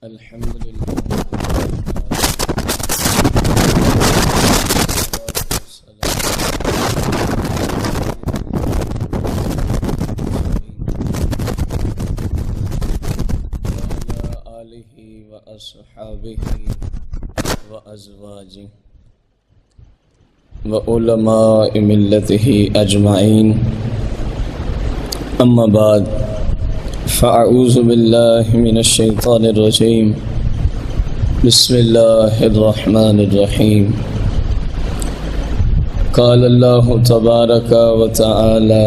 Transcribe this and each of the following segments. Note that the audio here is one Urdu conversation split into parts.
الحمد لله وعلى آله وأصحابه وأزواجه وعلماء ملته أجمعين. أما بعد، فأعوذ بالله من الشيطان الرجيم. بسم الله الرحمن الرحيم. قال الله تبارك وتعالى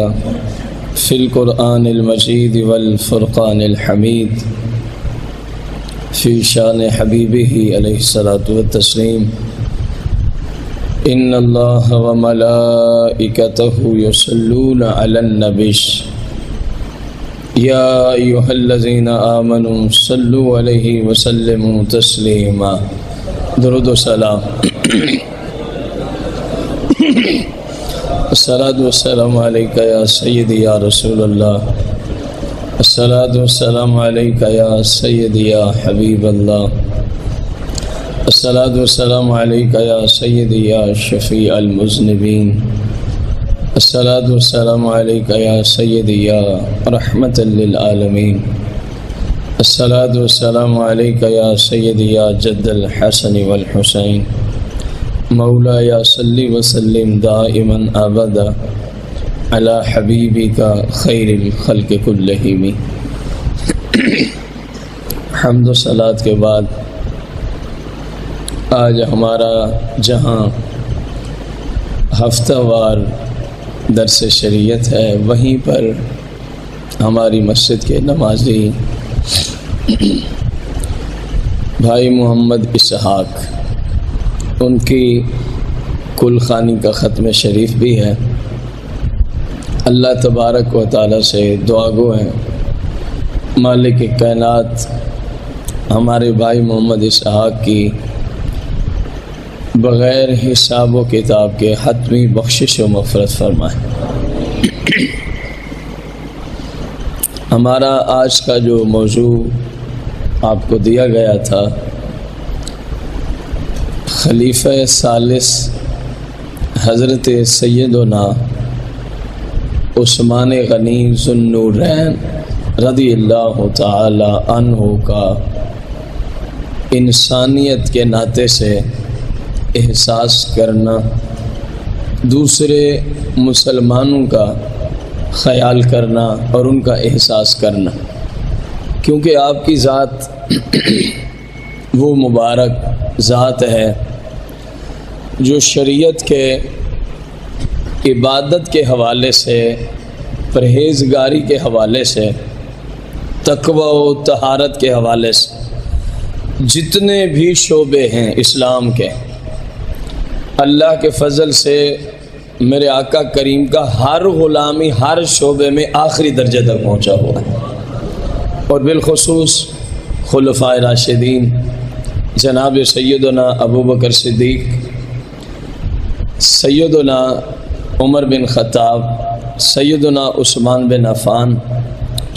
في القرآن المجيد والفرقان الحميد في شان حبيبه عليه الصلاة والتسليم: إن الله وملائكته يصلون على النبي يا أيها الذين آمنوا صلوا عليه وسلموا تسليما. درود و سلام. الصلاة والسلام عليك يا سيدي يا رسول الله. الصلاة والسلام عليك يا سيدي يا حبيب الله. الصلاة والسلام عليك يا سيدي يا شفيع المذنبين. الصلاة والسلام عليك يا سيدي يا رحمة للعالمين. الصلاة والسلام عليك يا سيدي يا جد الحسن والحسين. مولاي صل وسلم دائما أبدا على حبيبك خير الخلق كلهم. حمد و صلاة کے بعد آج ہمارا جہاں ہفتہ وار درس شریعت ہے، وہیں پر ہماری مسجد کے نمازی بھائی محمد اسحاق، ان کی کل خانی کا ختم شریف بھی ہے. اللہ تبارک و تعالی سے دعا گو ہیں مالک کائنات ہمارے بھائی محمد اسحاق کی بغیر حساب و کتاب کے حتمی بخشش و مغفرت فرمائے. ہمارا آج کا جو موضوع آپ کو دیا گیا تھا، خلیفہ ثالث حضرت سیدنا عثمان غنی ذو النورین رضی اللہ تعالی عنہ کا انسانیت کے ناطے سے احساس کرنا، دوسرے مسلمانوں کا خیال کرنا اور ان کا احساس کرنا، کیونکہ آپ کی ذات وہ مبارک ذات ہے جو شریعت کے عبادت کے حوالے سے، پرہیزگاری کے حوالے سے، تقوی و طہارت کے حوالے سے جتنے بھی شعبے ہیں اسلام کے، اللہ کے فضل سے میرے آقا کریم کا ہر غلامی ہر شعبے میں آخری درجے تک پہنچا ہوا ہے. اور بالخصوص خلفائے راشدین جناب سیدنا ابو بکر صدیق، سیدنا عمر بن خطاب، سیدنا عثمان بن عفان،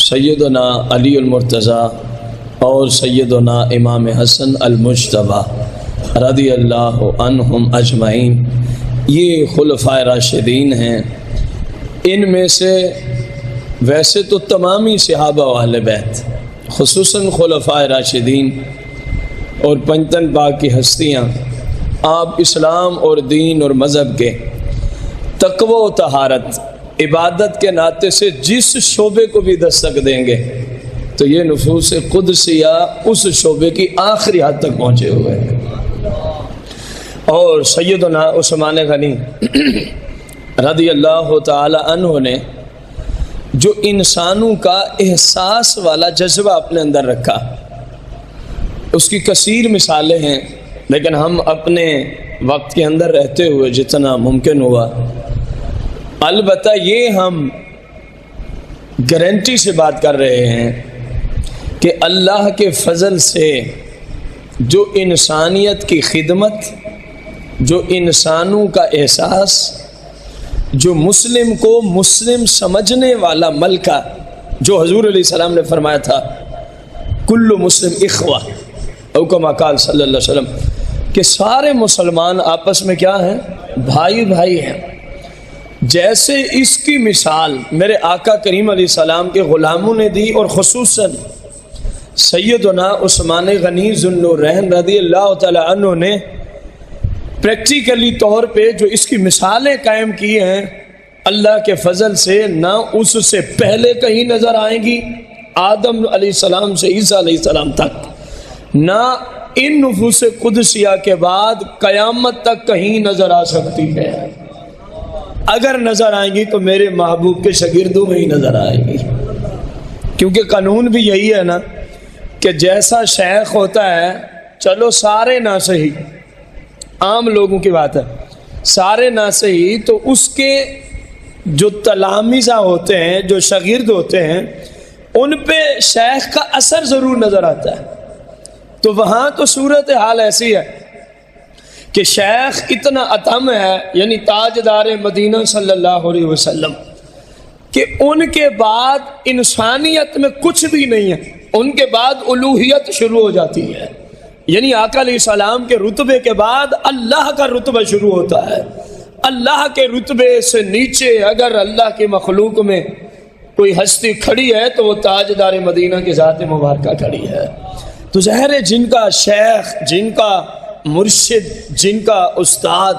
سیدنا علی المرتضیٰ اور سیدنا امام حسن المجتبیٰ رضی اللہ عنہم اجمعین. یہ خلفائے راشدین ہیں. ان میں سے ویسے تو تمام ہی صحابہ و اہل بیت، خصوصاً خلفائے راشدین اور پنجتن پاک کی ہستیاں، آپ اسلام اور دین اور مذہب کے تقوی و طہارت عبادت کے ناطے سے جس شعبے کو بھی دستک دیں گے تو یہ نفوس قدسیہ اس شعبے کی آخری حد تک پہنچے ہوئے ہیں. اور سیدنا عثمان غنی رضی اللہ تعالی عنہ نے جو انسانوں کا احساس والا جذبہ اپنے اندر رکھا، اس کی کثیر مثالیں ہیں، لیکن ہم اپنے وقت کے اندر رہتے ہوئے جتنا ممکن ہوا، البتہ یہ ہم گارنٹی سے بات کر رہے ہیں کہ اللہ کے فضل سے جو انسانیت کی خدمت، جو انسانوں کا احساس، جو مسلم کو مسلم سمجھنے والا ملکہ، جو حضور علیہ السلام نے فرمایا تھا کل مسلم اخوہ، او کما قال صلی اللہ علیہ وسلم کہ سارے مسلمان آپس میں کیا ہیں؟ بھائی بھائی ہیں۔ جیسے اس کی مثال میرے آقا کریم علیہ السلام کے غلاموں نے دی، اور خصوصاً سیدنا عثمان غنی ذو النورین رضی اللہ تعالی عنہ نے پریکٹیکلی طور پہ جو اس کی مثالیں قائم کی ہیں، اللہ کے فضل سے نہ اس سے پہلے کہیں نظر آئیں گی آدم علیہ السلام سے عیسیٰ علیہ السلام تک، نہ ان نفوس قدسیہ کے بعد قیامت تک کہیں نظر آ سکتی ہے۔ اگر نظر آئیں گی تو میرے محبوب کے شاگردوں میں ہی نظر آئیں گی، کیونکہ قانون بھی یہی ہے نا کہ جیسا شیخ ہوتا ہے، چلو سارے نہ صحیح، عام لوگوں کی بات ہے، سارے نہ صحیح تو اس کے جو تلامذہ ہوتے ہیں، جو شاگرد ہوتے ہیں، ان پہ شیخ کا اثر ضرور نظر آتا ہے۔ تو وہاں تو صورتحال ایسی ہے کہ شیخ اتنا اتم ہے، یعنی تاجدار مدینہ صلی اللہ علیہ وسلم، کہ ان کے بعد انسانیت میں کچھ بھی نہیں ہے، ان کے بعد الوہیت شروع ہو جاتی ہے، یعنی آقا علیہ السلام کے رتبے کے بعد اللہ کا رتبہ شروع ہوتا ہے۔ اللہ کے رتبے سے نیچے اگر اللہ کے مخلوق میں کوئی ہستی کھڑی ہے تو وہ تاجدار مدینہ کی ذات مبارکہ کھڑی ہے۔ تو ظاہر ہے جن کا شیخ، جن کا مرشد، جن کا استاد،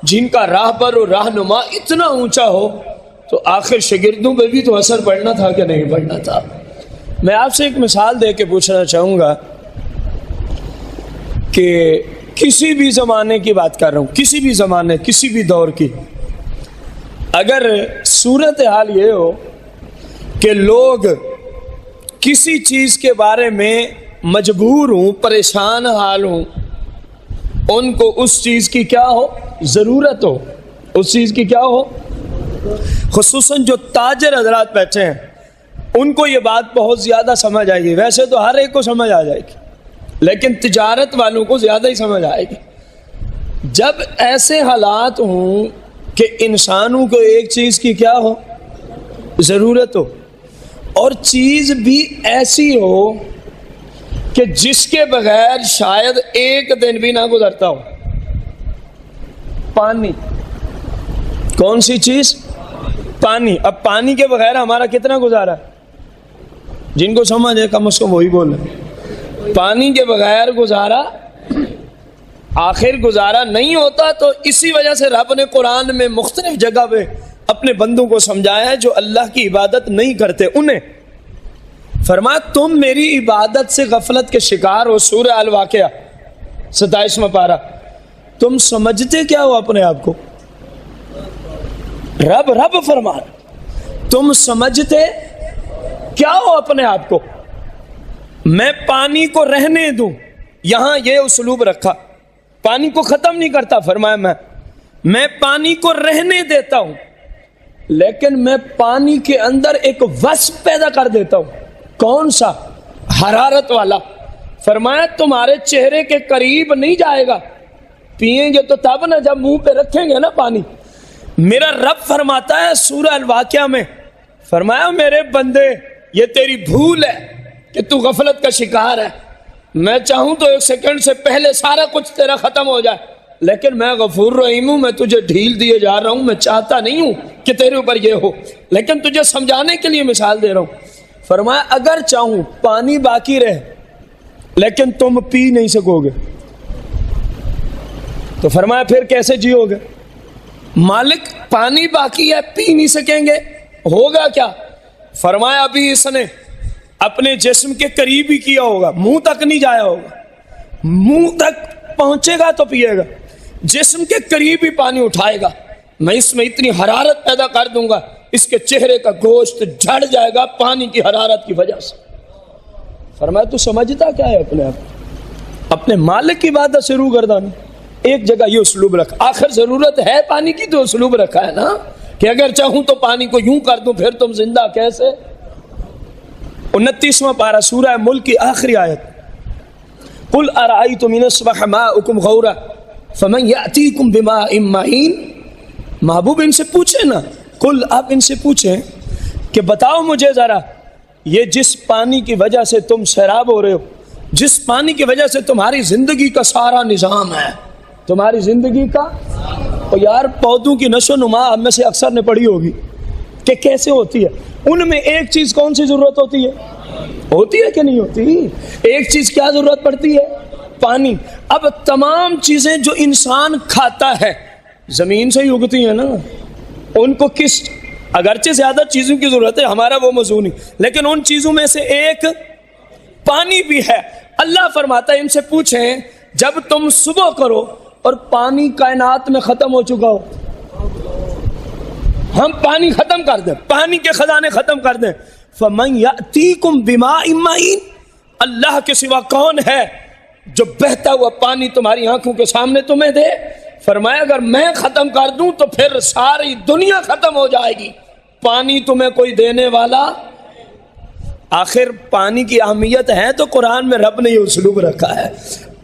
جن کا راہبر و رہنما اتنا اونچا ہو تو آخر شاگردوں پہ بھی تو اثر پڑنا تھا کہ نہیں پڑنا تھا۔ میں آپ سے ایک مثال دے کے پوچھنا چاہوں گا کہ کسی بھی زمانے کی بات کر رہا ہوں، کسی بھی زمانے، کسی بھی دور کی، اگر صورتحال یہ ہو کہ لوگ کسی چیز کے بارے میں مجبور ہوں، پریشان حال ہوں، ان کو اس چیز کی کیا ہو؟ ضرورت ہو، اس چیز کی کیا ہو؟ خصوصاً جو تاجر حضرات بیٹھے ہیں ان کو یہ بات بہت زیادہ سمجھ آئے گی، ویسے تو ہر ایک کو سمجھ آ جائے گی لیکن تجارت والوں کو زیادہ ہی سمجھ آئے گی۔ جب ایسے حالات ہوں کہ انسانوں کو ایک چیز کی کیا ہو؟ ضرورت ہو، اور چیز بھی ایسی ہو کہ جس کے بغیر شاید ایک دن بھی نہ گزرتا ہو۔ پانی، کون سی چیز؟ پانی۔ اب پانی کے بغیر ہمارا کتنا گزارا ہے؟ جن کو سمجھ ہے کم از کم وہی بول رہے۔ پانی کے بغیر گزارا، آخر گزارا نہیں ہوتا، تو اسی وجہ سے رب نے قرآن میں مختلف جگہ پہ اپنے بندوں کو سمجھایا ہے جو اللہ کی عبادت نہیں کرتے، انہیں فرمایا تم میری عبادت سے غفلت کے شکار ہو۔ سورہ الواقعہ 27واں پارہ۔ تم سمجھتے کیا ہو اپنے آپ کو؟ رب فرما، تم سمجھتے کیا ہو اپنے آپ کو؟ میں پانی کو رہنے دوں، یہاں یہ اسلوب رکھا، پانی کو ختم نہیں کرتا، فرمایا میں پانی کو رہنے دیتا ہوں، لیکن میں پانی کے اندر ایک وصف پیدا کر دیتا ہوں۔ کون سا؟ حرارت والا۔ فرمایا تمہارے چہرے کے قریب نہیں جائے گا، پیئیں گے تو تب نہ، جب منہ پہ رکھیں گے نا پانی۔ میرا رب فرماتا ہے سورہ الواقعہ میں، فرمایا میرے بندے یہ تیری بھول ہے کہ تو غفلت کا شکار ہے، میں چاہوں تو ایک سیکنڈ سے پہلے سارا کچھ تیرا ختم ہو جائے، لیکن میں غفور رحیم ہوں، میں تجھے ڈھیل دیے جا رہا ہوں، میں چاہتا نہیں ہوں کہ تیرے اوپر یہ ہو، لیکن تجھے سمجھانے کے لیے مثال دے رہا ہوں۔ فرمایا اگر چاہوں پانی باقی رہے لیکن تم پی نہیں سکو گے، تو فرمایا پھر کیسے جیو گے؟ مالک پانی باقی ہے، پی نہیں سکیں گے، ہوگا کیا؟ فرمایا ابھی اس نے اپنے جسم کے قریب ہی کیا ہوگا، منہ تک نہیں جایا ہوگا، منہ تک پہنچے گا تو پیے گا، جسم کے قریب ہی پانی اٹھائے گا، میں اس میں اتنی حرارت پیدا کر دوں گا اس کے چہرے کا گوشت جھڑ جائے گا پانی کی حرارت کی وجہ سے۔ فرمایا تو سمجھتا کیا ہے اپنے آپ؟ اپنے مالک کی عبادت شروع کر دانا۔ ایک جگہ یہ اسلوب رکھا، آخر ضرورت ہے پانی کی تو اسلوب رکھا ہے نا کہ اگر چاہوں تو پانی کو یوں کر دوں، پھر تم زندہ کیسے؟ 29واں پارہ سورہ ملک کی آخری آیت، قل ارأیتم ان اصبح ماؤکم غورا فمن یأتیکم بماء معین۔ محبوب ان سے پوچھیں نا، قل آپ ان سے پوچھیں کہ بتاؤ مجھے ذرا، یہ جس پانی کی وجہ سے تم سیراب ہو رہے ہو، جس پانی کی وجہ سے تمہاری زندگی کا سارا نظام ہے، تمہاری زندگی کا. اور یار پودوں کی نشو و نما ہم میں سے اکثر نے پڑھی ہوگی کہ کیسے ہوتی ہے. ان میں ایک چیز کون سی ضرورت ہوتی ہے کہ نہیں ہوتی؟ ایک چیز کیا ضرورت پڑتی ہے؟ پانی. اب تمام چیزیں جو انسان کھاتا ہے زمین سے ہی اگتی ہیں نا. ان کو کس اگرچہ زیادہ چیزوں کی ضرورت ہے، ہمارا وہ موضوع نہیں، لیکن ان چیزوں میں سے ایک پانی بھی ہے. اللہ فرماتا ہے ان سے پوچھیں جب تم صبح کرو اور پانی کائنات میں ختم ہو چکا ہو، ہم پانی ختم کر دیں، پانی کے خزانے ختم کر دیں، فَمَنْ يَأْتِيكُمْ بِمَاءٍ مَّعِينٍ، اللہ کے سوا کون ہے جو بہتا ہوا پانی تمہاری آنکھوں کے سامنے تمہیں دے؟ فرمایا اگر میں ختم کر دوں تو پھر ساری دنیا ختم ہو جائے گی، پانی تمہیں کوئی دینے والا. آخر پانی کی اہمیت ہے تو قرآن میں رب نے یہ اسلوب رکھا ہے.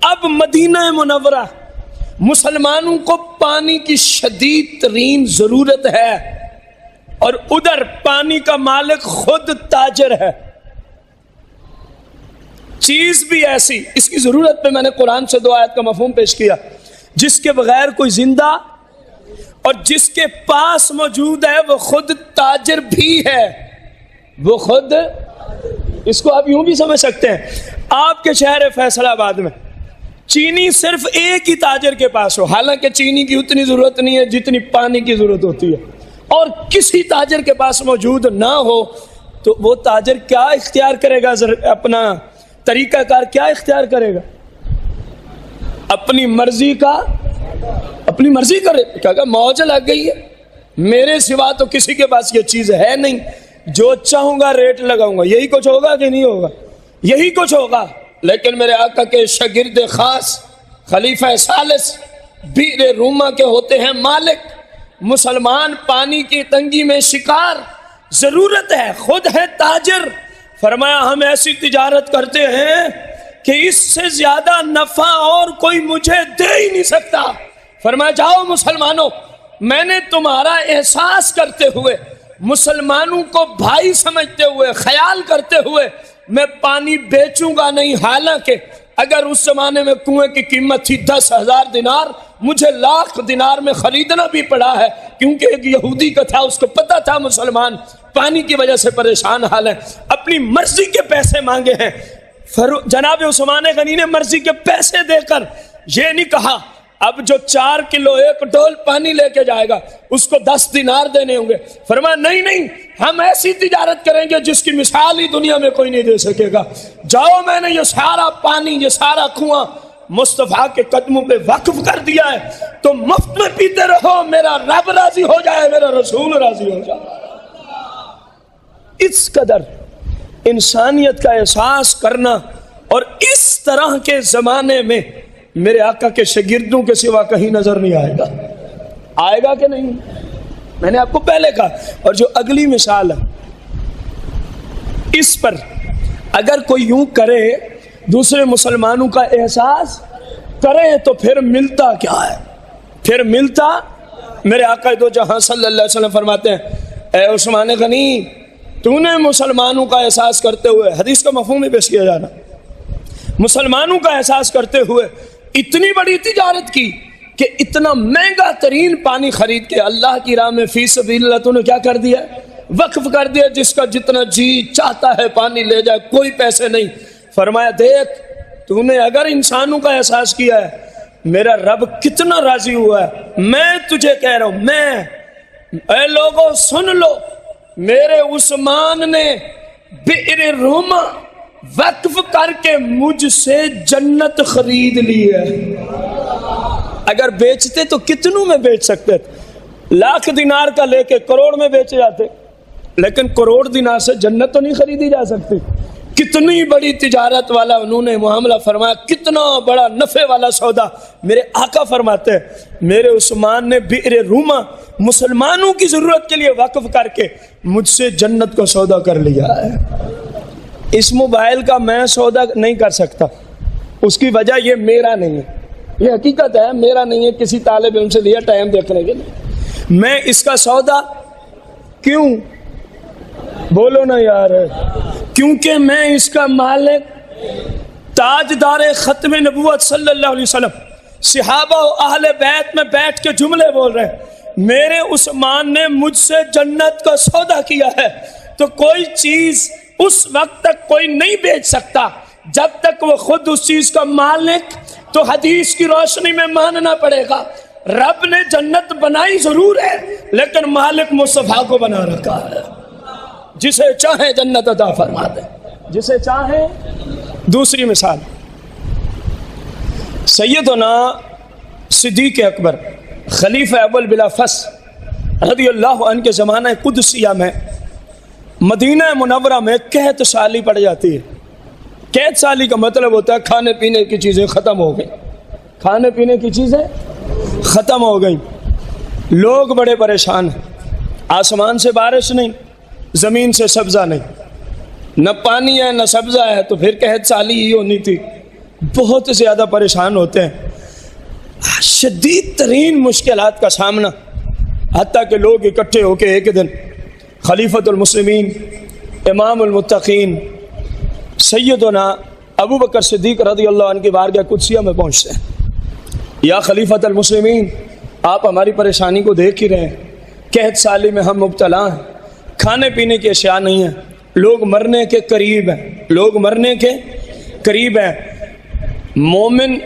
اب مدینہ منورہ مسلمانوں کو پانی کی شدید ترین ضرورت ہے، اور ادھر پانی کا مالک خود تاجر ہے. چیز بھی ایسی، اس کی ضرورت پہ میں نے قرآن سے 2 آیت کا مفہوم پیش کیا، جس کے بغیر کوئی زندہ، اور جس کے پاس موجود ہے وہ خود تاجر بھی ہے. وہ خود، اس کو آپ یوں بھی سمجھ سکتے ہیں، آپ کے شہر فیصل آباد میں چینی صرف ایک ہی تاجر کے پاس ہو، حالانکہ چینی کی اتنی ضرورت نہیں ہے جتنی پانی کی ضرورت ہوتی ہے، اور کسی تاجر کے پاس موجود نہ ہو تو وہ تاجر کیا اختیار کرے گا؟ اپنا طریقہ کار کیا اختیار کرے گا؟ اپنی مرضی کرے، کہا موج لگ گئی ہے، میرے سوا تو کسی کے پاس یہ چیز ہے نہیں، جو چاہوں گا ریٹ لگاؤں گا. یہی کچھ ہوگا کہ نہیں ہوگا؟ یہی کچھ ہوگا. لیکن میرے آقا کے شاگرد خاص خلیفہ ثالث بئر روما کے ہوتے ہیں مالک. مسلمان پانی کی تنگی میں شکار، ضرورت ہے، خود ہے تاجر. فرمایا ہم ایسی تجارت کرتے ہیں کہ اس سے زیادہ نفع اور کوئی مجھے دے ہی نہیں سکتا. فرمایا جاؤ مسلمانوں، میں نے تمہارا احساس کرتے ہوئے، مسلمانوں کو بھائی سمجھتے ہوئے، خیال کرتے ہوئے میں پانی بیچوں گا نہیں. حالانکہ اگر اس زمانے میں کنویں کی قیمت تھی 10,000 دینار، مجھے 1,00,000 دینار میں خریدنا بھی پڑا ہے، کیونکہ ایک یہودی کا تھا، اس کو پتا تھا مسلمان پانی کی وجہ سے پریشان حال ہے، اپنی مرضی کے پیسے مانگے ہیں. جناب عثمان غنی نے مرضی کے پیسے دے کر یہ نہیں کہا اب جو 4 کلو 1 ڈول پانی لے کے جائے گا اس کو 10 دینار دینے ہوں گے. فرمایا نہیں، ہم ایسی تجارت کریں گے جس کی مثال ہی دنیا میں کوئی نہیں دے سکے گا. جاؤ، میں نے یہ سارا پانی، یہ سارا کنواں مصطفیٰ کے قدموں پہ وقف کر دیا ہے، تو مفت میں پیتے رہو، میرا رب راضی ہو جائے، میرا رسول راضی ہو جائے. اس قدر انسانیت کا احساس کرنا. اور اس طرح کے زمانے میں میرے آقا کے شاگردوں کے سوا کہیں نظر نہیں آئے گا کہ نہیں؟ میں نے آپ کو پہلے کہا. اور جو اگلی مثال ہے اس پر اگر کوئی یوں کرے، دوسرے مسلمانوں کا احساس کرے، تو پھر ملتا کیا ہے؟ پھر ملتا، میرے آقا دو جہاں صلی اللہ علیہ وسلم فرماتے ہیں اے عثمان غنی، تو نے مسلمانوں کا احساس کرتے ہوئے، حدیث کا مفہوم ہی پیش کیا جانا، مسلمانوں کا احساس کرتے ہوئے اتنی بڑی تجارت کی کہ اتنا مہنگا ترین پانی خرید کے اللہ کی راہ میں فی سبیل اللہ تو نے کیا کر دیا؟ وقف کر دیا. جس کا جتنا جی چاہتا ہے پانی لے جائے، کوئی پیسے نہیں. فرمایا دیکھ، تو نے اگر انسانوں کا احساس کیا ہے، میرا رب کتنا راضی ہوا ہے. میں تجھے کہہ رہا ہوں، اے لوگوں سن لو، میرے عثمان نے بئر روما وقف کر کے مجھ سے جنت خرید لی ہے. اگر بیچتے تو کتنوں میں بیچ سکتے تھے؟ 1,00,000 دینار کا لے کے کروڑ میں بیچے جاتے، لیکن کروڑ دینار سے جنت تو نہیں خریدی جا سکتی. کتنی بڑی تجارت والا انہوں نے معاملہ فرمایا، کتنا بڑا نفع والا سودا. میرے آقا فرماتے ہیں میرے عثمان نے بئر روما مسلمانوں کی ضرورت کے لیے وقف کر کے مجھ سے جنت کو سودا کر لیا ہے. اس موبائل کا میں سودا نہیں کر سکتا، اس کی وجہ یہ میرا نہیں ہے، یہ حقیقت ہے، میرا نہیں ہے، کسی طالب علم سے لیا ٹائم دیکھنے کے لیے. میں اس کا سودا کیوں؟ بولو نا یار. کیونکہ میں اس کا مالک تاجدار ختم نبوت صلی اللہ علیہ وسلم صحابہ و اہل بیت میں بیٹھ کے جملے بول رہے ہیں، میرے عثمان نے مجھ سے جنت کا سودا کیا ہے، تو کوئی چیز اس وقت تک کوئی نہیں بیچ سکتا جب تک وہ خود اس چیز کا مالک تو حدیث کی روشنی میں ماننا پڑے گا۔ رب نے جنت بنائی ضرور ہے لیکن مالک مصطفیٰ کو بنا رکھا ہے، جسے چاہے جنت عطا فرما دے، جسے چاہے۔ دوسری مثال سیدنا صدیق اکبر خلیفہ اول بلا فس رضی اللہ عنہ کے زمانہ قدسیہ میں مدینہ منورہ میں قحط سالی پڑ جاتی ہے۔ قحط سالی کا مطلب ہوتا ہے کھانے پینے کی چیزیں ختم ہو گئیں، کھانے پینے کی چیزیں ختم ہو گئیں، لوگ بڑے پریشان ہیں، آسمان سے بارش نہیں، زمین سے سبزہ نہیں، نہ پانی ہے نہ سبزہ ہے، تو پھر قحط سالی ہی ہونی تھی، بہت زیادہ پریشان ہوتے ہیں، شدید ترین مشکلات کا سامنا، حتیٰ کہ لوگ اکٹھے ہو کے ایک دن خلیفۃ المسلمین امام المتقین سیدنا ابو بکر صدیق رضی اللہ عنہ کی بارگاہ قدسیہ میں پہنچتے ہیں۔ یا خلیفۃ المسلمین، آپ ہماری پریشانی کو دیکھ ہی رہے ہیں، قحط سالی میں ہم مبتلا ہیں، کھانے پینے کی اشیاء نہیں ہیں، لوگ مرنے کے قریب ہیں، لوگ مرنے کے قریب ہیں۔ مومن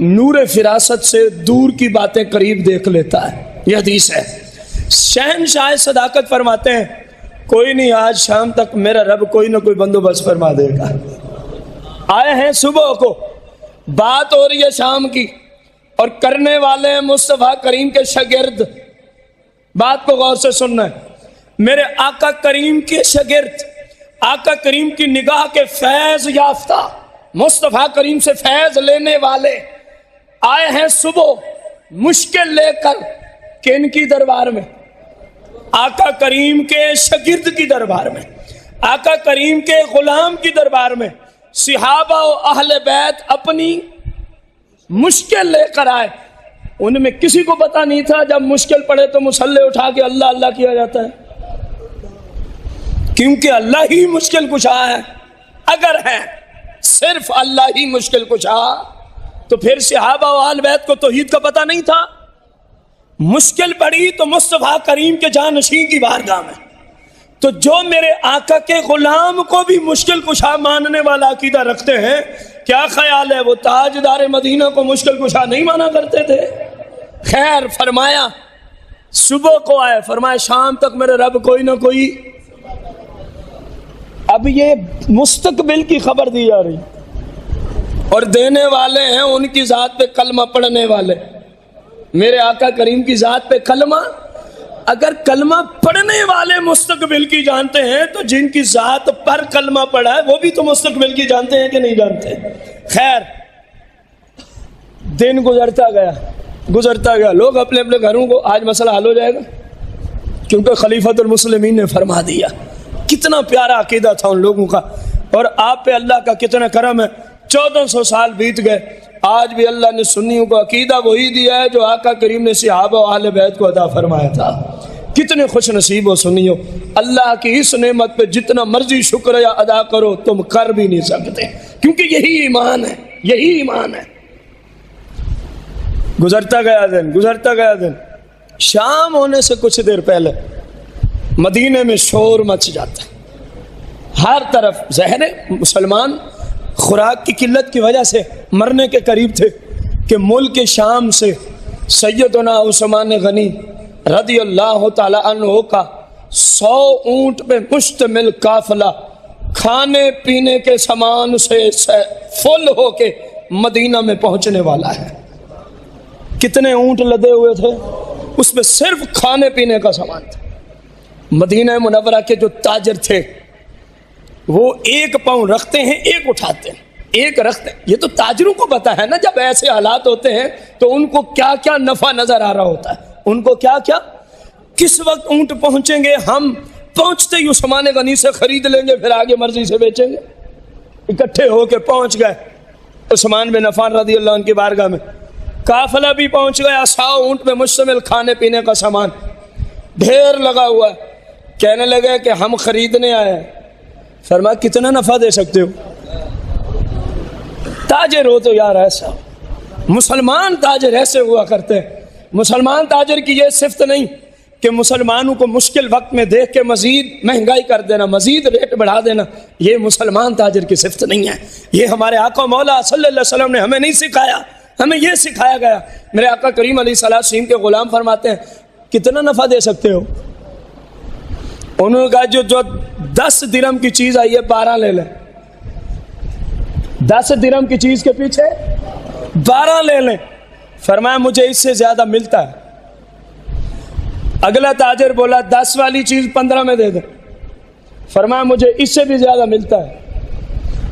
نور فراست سے دور کی باتیں قریب دیکھ لیتا ہے، یہ حدیث ہے۔ شہنشاہ صداقت فرماتے ہیں کوئی نہیں، آج شام تک میرا رب کوئی نہ کوئی بندوبست فرما دے گا۔ آئے ہیں صبح کو، بات ہو رہی ہے شام کی، اور کرنے والے ہیں مصطفیٰ کریم کے شاگرد۔ بات کو غور سے سننا ہے، میرے آقا کریم کے شاگرد، آقا کریم کی نگاہ کے فیض یافتہ، مصطفیٰ کریم سے فیض لینے والے آئے ہیں صبح مشکل لے کر کن کی دربار میں؟ آقا کریم کے شاگرد کی دربار میں، آقا کریم کے غلام کی دربار میں۔ صحابہ و اہل بیت اپنی مشکل لے کر آئے، ان میں کسی کو پتا نہیں تھا جب مشکل پڑے تو مصلے اٹھا کے اللہ اللہ کیا جاتا ہے، کیونکہ اللہ ہی مشکل کشا ہے۔ اگر ہے صرف اللہ ہی مشکل کشا، تو پھر صحابہ و اہل بیت کو توحید کا پتہ نہیں تھا؟ مشکل پڑی تو مصطفیٰ کریم کے جانشین کی بارگاہ میں، تو جو میرے آقا کے غلام کو بھی مشکل کشا ماننے والا عقیدہ رکھتے ہیں، کیا خیال ہے وہ تاجدار مدینہ کو مشکل کشا نہیں مانا کرتے تھے؟ خیر، فرمایا صبح کو آئے، فرمایا شام تک میرے رب کوئی نہ کوئی۔ اب یہ مستقبل کی خبر دی جا رہی، اور دینے والے ہیں ان کی ذات پہ کلمہ پڑھنے والے، میرے آقا کریم کی ذات پہ کلمہ۔ اگر کلمہ پڑھنے والے مستقبل کی جانتے ہیں تو جن کی ذات پر کلمہ پڑھا ہے وہ بھی تو مستقبل کی جانتے ہیں کہ نہیں جانتے؟ خیر، دن گزرتا گیا، لوگ اپنے اپنے گھروں کو، آج مسئلہ حل ہو جائے گا کیونکہ خلیفۃ المسلمین نے فرما دیا۔ کتنا پیارا عقیدہ تھا ان لوگوں کا، اور آپ پہ اللہ کا کتنا کرم ہے، 1400 سال بیت گئے، آج بھی اللہ نے سنیوں کو عقیدہ وہی دیا ہے جو آقا کریم نے صحابہ و اہل بیت کو عطا فرمایا تھا۔ کتنے خوش نصیب ہو سنیوں، اللہ کی اس نعمت پہ جتنا مرضی شکریہ ادا کرو تم کر بھی نہیں سکتے، کیونکہ یہی ایمان ہے، یہی ایمان ہے۔ گزرتا گیا دن، شام ہونے سے کچھ دیر پہلے مدینے میں شور مچ جاتا ہے، ہر طرف ظاہر مسلمان خوراک کی قلت کی وجہ سے مرنے کے قریب تھے کہ ملک شام سے سیدنا عثمان غنی رضی اللہ تعالی عنہ کا 100 اونٹ پہ مشتمل قافلہ کھانے پینے کے سامان سے فل ہو کے مدینہ میں پہنچنے والا ہے۔ کتنے اونٹ لدے ہوئے تھے؟ اس میں صرف کھانے پینے کا سامان تھا۔ مدینہ منورہ کے جو تاجر تھے وہ 1 پاؤں رکھتے ہیں، 1 اٹھاتے ہیں، 1 رکھتے ہیں۔ یہ تو تاجروں کو پتا ہے نا، جب ایسے حالات ہوتے ہیں تو ان کو کیا کیا نفع نظر آ رہا ہوتا ہے، ان کو کیا کیا، کس وقت اونٹ پہنچیں گے، ہم پہنچتے ہی عثمان غنی سے خرید لیں گے، پھر آگے مرضی سے بیچیں گے۔ اکٹھے ہو کے پہنچ گئے عثمان بن عفان رضی اللہ عنہ کی بارگاہ میں، قافلہ بھی پہنچ گیا، 100 اونٹ پہ مشتمل کھانے پینے کا سامان ڈھیر لگا ہوا ہے۔ کہنے لگے کہ ہم خریدنے آئے ہیں۔ فرمایا کتنا نفع دے سکتے ہو؟ تاجر ہو تو یار ایسا ہو. مسلمان تاجر ایسے ہوا کرتے ہیں. مسلمان تاجر کی یہ صفت نہیں کہ مسلمانوں کو مشکل وقت میں دیکھ کے مزید مہنگائی کر دینا، مزید ریٹ بڑھا دینا. یہ مسلمان تاجر کی صفت نہیں ہے. یہ ہمارے آقا مولا صلی اللہ علیہ وسلم نے ہمیں نہیں سکھایا، ہمیں یہ سکھایا گیا. میرے آقا کریم علیہ السلام کے غلام فرماتے ہیں کتنا نفع دے سکتے ہو؟ انہوں نے کہا جو 10 درہم کی چیز آئی ہے 12 لے لیں. 10 درہم کی چیز کے پیچھے 12 لے لیں. فرمایا مجھے اس سے زیادہ ملتا ہے. اگلا تاجر بولا 10 والی چیز 15 میں دے دیں. فرمایا مجھے اس سے بھی زیادہ ملتا ہے.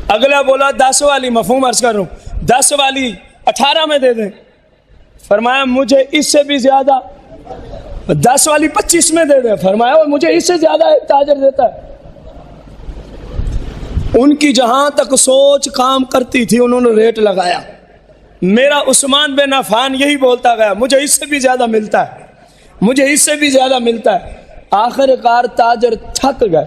اگلا بولا 10 والی، مفہوم عرض کر رہا ہوں، 10 والی 18 میں دے دیں. فرمایا مجھے اس سے بھی زیادہ. 10 والی 25 میں دے دیں. فرمایا مجھے اس سے زیادہ ایک تاجر دیتا ہے. ان کی جہاں تک سوچ کام کرتی تھی انہوں نے ریٹ لگایا. میرا عثمان بن عفان یہی بولتا گیا مجھے اس سے بھی زیادہ ملتا ہے، مجھے اس سے بھی زیادہ ملتا ہے. آخر کار تاجر تھک گئے.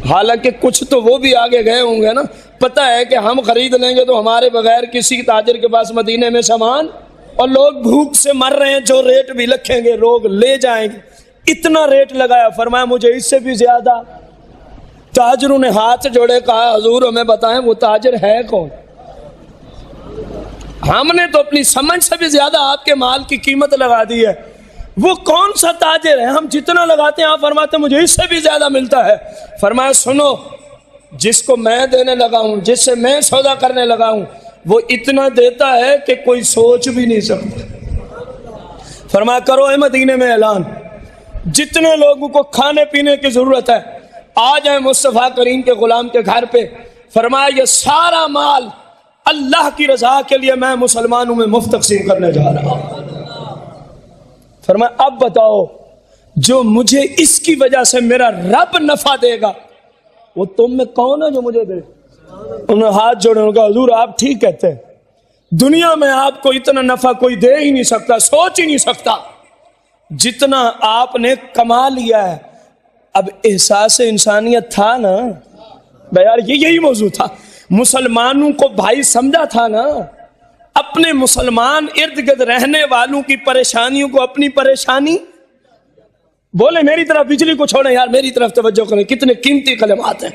حالانکہ کچھ تو وہ بھی آگے گئے ہوں گے نا، پتہ ہے کہ ہم خرید لیں گے تو ہمارے بغیر کسی تاجر کے پاس مدینے میں سامان، اور لوگ بھوک سے مر رہے ہیں، جو ریٹ بھی لکھیں گے لوگ لے جائیں گے. اتنا ریٹ لگایا. فرمایا مجھے اس سے بھی زیادہ. تاجروں نے ہاتھ جوڑے کہا حضور ہمیں بتائیں وہ تاجر ہے کون؟ ہم نے تو اپنی سمجھ سے بھی زیادہ آپ کے مال کی قیمت لگا دی ہے. وہ کون سا تاجر ہے؟ ہم جتنا لگاتے ہیں آپ فرماتے ہیں مجھے اس سے بھی زیادہ ملتا ہے. فرمایا سنو، جس کو میں دینے لگا ہوں، جس سے میں سودا کرنے لگا ہوں، وہ اتنا دیتا ہے کہ کوئی سوچ بھی نہیں سکتا. فرمایا کرو اے مدینے میں اعلان، جتنے لوگوں کو کھانے پینے کی ضرورت ہے آ جائیں مصطفیٰ کریم کے غلام کے گھر پہ. فرمایا یہ سارا مال اللہ کی رضا کے لیے میں مسلمانوں میں مفت تقسیم کرنے جا رہا ہوں. فرمایا اب بتاؤ جو مجھے اس کی وجہ سے میرا رب نفع دے گا وہ تم میں کون ہے جو مجھے دے؟ انہوں نے ہاتھ جوڑے، انہوں نے کہا حضور آپ ٹھیک کہتے ہیں، دنیا میں آپ کو اتنا نفع کوئی دے ہی نہیں سکتا، سوچ ہی نہیں سکتا جتنا آپ نے کما لیا ہے. اب احساس انسانیت تھا نا یار، یہی موضوع تھا. مسلمانوں کو بھائی سمجھا تھا نا، اپنے مسلمان ارد گرد رہنے والوں کی پریشانیوں کو اپنی پریشانی بولے. میری طرف بجلی کو چھوڑیں یار، میری طرف توجہ کریں، کتنے قیمتی کلمات ہیں.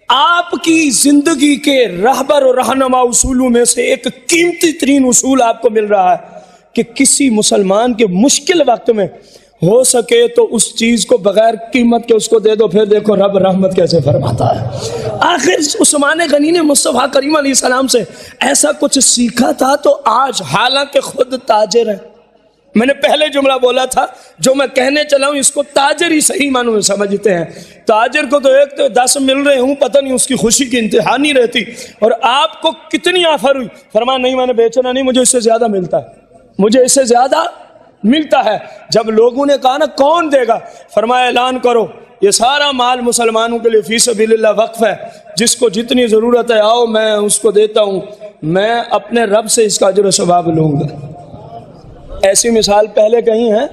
آپ کی زندگی کے رہبر و رہنما اصولوں میں سے ایک قیمتی ترین اصول آپ کو مل رہا ہے کہ کسی مسلمان کے مشکل وقت میں ہو سکے تو اس چیز کو بغیر قیمت کے اس کو دے دو. پھر دیکھو رب رحمت کیسے فرماتا ہے. آخر عثمان غنی نے مصطفیٰ کریم علیہ السلام سے ایسا کچھ سیکھا تھا تو آج حالانکہ خود تاجر ہے. میں نے پہلے جملہ بولا تھا جو میں کہنے چلا ہوں اس کو تاجر ہی صحیح معنوں میں سمجھتے ہیں. تاجر کو تو ایک تو 10 مل رہے ہوں، پتہ نہیں اس کی خوشی کی انتہا نہیں رہتی. اور آپ کو کتنی آفر ہوئی، فرمایا نہیں میں نے بیچنا نہیں، مجھے اس سے زیادہ ملتا ہے، مجھے اس سے زیادہ ملتا ہے. جب لوگوں نے کہا نا کون دے گا، فرمایا اعلان کرو یہ سارا مال مسلمانوں کے لیے فی سبیل اللہ وقف ہے، جس کو جتنی ضرورت ہے آؤ میں اس کو دیتا ہوں، میں اپنے رب سے اس کا اجر و ثواب لوں گا. ایسی مثال پہلے کہیں ہے؟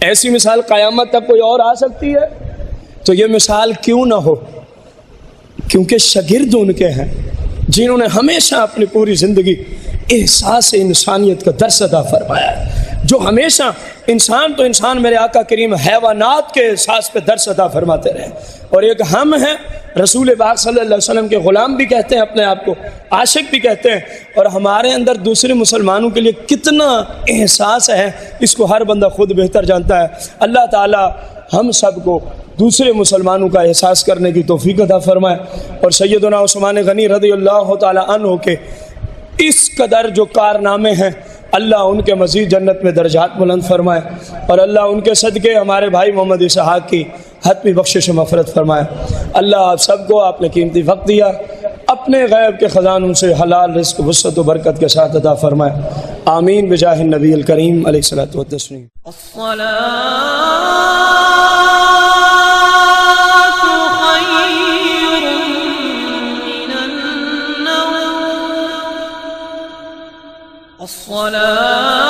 ایسی مثال قیامت تک کوئی اور آ سکتی ہے؟ تو یہ مثال کیوں نہ ہو، کیونکہ شاگرد ان کے ہیں جنہوں نے ہمیشہ اپنی پوری زندگی احساس انسانیت کا درس ادا فرمایا ہے، جو ہمیشہ انسان تو انسان میرے آقا کریم حیوانات کے احساس پہ درس ادا فرماتے رہے. اور ایک ہم ہیں رسول پاک صلی اللہ علیہ وسلم کے غلام بھی کہتے ہیں اپنے آپ کو، عاشق بھی کہتے ہیں، اور ہمارے اندر دوسرے مسلمانوں کے لیے کتنا احساس ہے اس کو ہر بندہ خود بہتر جانتا ہے. اللہ تعالی ہم سب کو دوسرے مسلمانوں کا احساس کرنے کی توفیق عطا فرمائے، اور سیدنا عثمان غنی رضی اللہ تعالی عنہ کے اس قدر جو کارنامے ہیں اللہ ان کے مزید جنت میں درجات بلند فرمائے، اور اللہ ان کے صدقے ہمارے بھائی محمد اسحاق کی حتمی بخشش و مغفرت فرمائے. اللہ آپ سب کو آپ نے قیمتی وقت دیا، اپنے غیب کے خزانوں سے حلال رزق وسعت و برکت کے ساتھ عطا فرمائے. آمین بجاہ النبی الکریم علیہ الصلوۃ والتسلیم. الصلاة